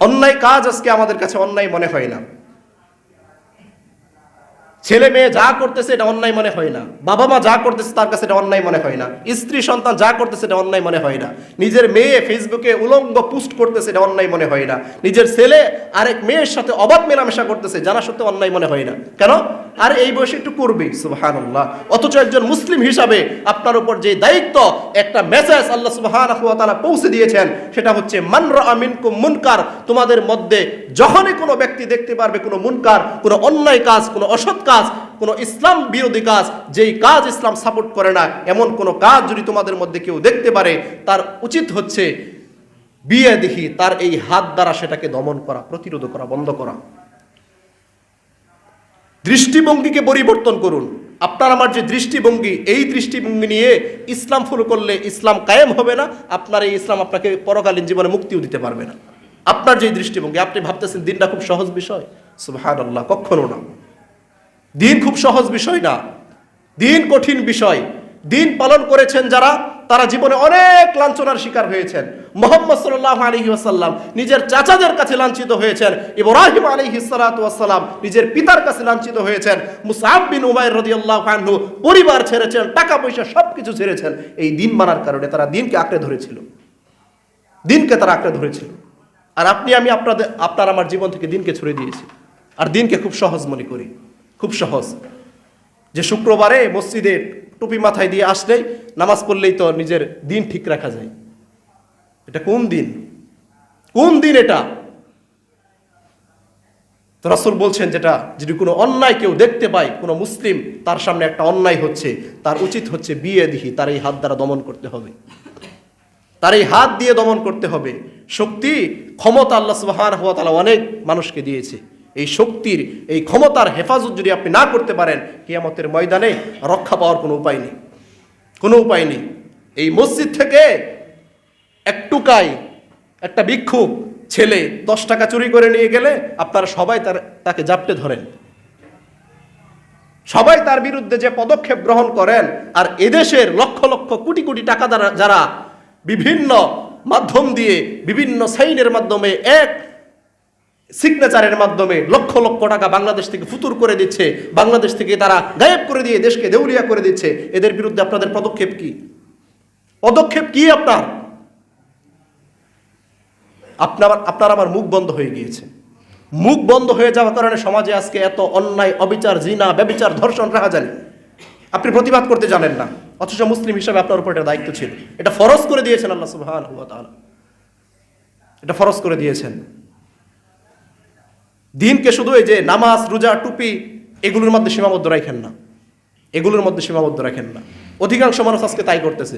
অন্যায় কাজ আজকে আমাদের কাছে অন্যায় মনে হয় না। ছেলে মেয়ে যা করতেছে এটা অন্যায় মনে হয় না, বাবা মা যা করতেছে তার কাছে এটা অন্যায় মনে হয় না, স্ত্রী সন্তান যা করতেছে এটা অন্যায় মনে হয় না, নিজের মেয়ে ফেসবুকে উলঙ্গ পোস্ট করতেছে এটা অন্যায় মনে হয় না, নিজের ছেলে আরেক মেয়ের সাথে অবাধ মেলামেশা করতেছে জানা সত্ত্বেও অন্যায় মনে হয় না। কেন? আর এই বয়সে একটু করবে, সুবহানাল্লাহ। অথচ একজন মুসলিম হিসাবে আপনার উপর যে দায়িত্ব, একটা মেসেজ আল্লাহ সুবহানাহু ওয়া তাআলা পৌঁছে দিয়েছেন, সেটা হচ্ছে মান রাআ মিনকুম মুনকার, তোমাদের মধ্যে যখনই কোনো ব্যক্তি দেখতে পারবে কোনো মুনকার, কোনো অন্যায় কাজ, কোনো অসৎ কাজ, কোনো ইসলাম বিরোধী কাজ, যেই কাজ ইসলাম সাপোর্ট করে না, এমন কোনো কাজ যদি তোমাদের মধ্যে কেউ দেখতে পারে, তার উচিত হচ্ছে বিয়াদিহি, তার এই হাত দ্বারা সেটাকে দমন করা, প্রতিরোধ করা, বন্ধ করা। দৃষ্টিভঙ্গিকে পরিবর্তন করুন। আপনার আমার যে দৃষ্টিভঙ্গি, এই দৃষ্টিভঙ্গি নিয়ে ইসলাম ফলো করলে ইসলাম কায়েম হবে না, আপনার এই ইসলাম আপনাকে পরকালীন জীবনে মুক্তিও দিতে পারবে না। আপনার যে দৃষ্টিভঙ্গি, আপনি ভাবতেছেন দিনটা খুব সহজ বিষয়, সুবহানাল্লাহ, কখনো না। দিন খুব সহজ বিষয় না, দিন কঠিন বিষয়। দিন পালন করেছেন যারা, তারা জীবনে অনেক লাঞ্ছনার শিকার হয়েছেন। মুহাম্মদ সাল্লাল্লাহু আলাইহি ওয়াসাল্লাম নিজের চাচাদের কাছে লাঞ্ছিত হয়েছেন, ইব্রাহিম আলাইহিস সালাতু ওয়াসসালাম নিজের পিতার কাছে লাঞ্ছিত হয়েছেন, মুসআব বিন উমাইর রাদিয়াল্লাহু আনহু পরিবার ছেড়েছেন, টাকা পয়সা সবকিছু ছেড়েছেন এই দিন মানার কারণে। তারা দিনকে আঁকড়ে ধরেছিল, দিনকে তারা আঁকড়ে ধরেছিল। আর আপনি আমি আপনার আমার জীবন থেকে দিনকে ছুড়ে দিয়েছি, আর দিনকে খুব সহজ মনে করি, খুব সহজ। যে শুক্রবারে মসজিদে টুপি মাথায় দিয়ে আসলেই, নামাজ পড়লেই তো নিজের দিন ঠিক রাখা যায়। এটা কোন দিন? কোন দিন এটা? তো রাসূল বলছেন, যেটা যদি কোনো অন্যায় কেউ দেখতে পায়, কোনো মুসলিম তার সামনে একটা অন্যায় হচ্ছে, তার উচিত হচ্ছে বিয়াদিহি, তার এই হাত দ্বারা দমন করতে হবে, তার এই হাত দিয়ে দমন করতে হবে। শক্তি, ক্ষমতা আল্লাহ সুবহানাহু ওয়া তাআলা অনেক মানুষকে দিয়েছে। এই শক্তির, এই ক্ষমতার হেফাজত যদি আপনি না করতে পারেন, কিয়ামতের ময়দানে রক্ষা পাওয়ার কোনো উপায় নেই, কোনো উপায় নেই। এই মসজিদ থেকে একটুকাই একটা ভিক্ষুক ছেলে 10 টাকা চুরি করে নিয়ে গেলে আপনারা সবাই তাকে জাপটে ধরেন, সবাই তার বিরুদ্ধে যে পদক্ষেপ গ্রহণ করেন। আর এদেশের লক্ষ লক্ষ কোটি কোটি টাকা যারা বিভিন্ন মাধ্যম দিয়ে, বিভিন্ন সাইনের মাধ্যমে, এক সিগনেচারের মাধ্যমে লক্ষ লক্ষ টাকা বাংলাদেশ থেকে ফুতুর করে দিচ্ছে, বাংলাদেশ থেকে তারা গায়েব করে দিয়ে দেশকে দেউলিয়া করে দিচ্ছে, এদের বিরুদ্ধে আপনাদের পদক্ষেপ কি? পদক্ষেপ কি আপনার আমার মুখ বন্ধ হয়ে গিয়েছে। মুখ বন্ধ হয়ে যাওয়ার কারণে সমাজে আজকে এত অন্যায়, অবিচার, জিনা, ব্যভিচার, ধর্ষণ রাখা জানি। আপনি প্রতিবাদ করতে জানেন না, অথচ মুসলিম হিসাবে আপনার উপর এটা দায়িত্ব ছিল। এটা ফরজ করে দিয়েছেন আল্লাহ সুবহানাহু ওয়া তাআলা, এটা ফরজ করে দিয়েছেন। দিনকে শুধু এই যে নামাজ, রোজা, টুপি এগুলোর মধ্যে সীমাবদ্ধ রাখেন না, এগুলোর মধ্যে সীমাবদ্ধ রাখেন না। অধিকাংশ মানুষ আজকে তাই করতেছে।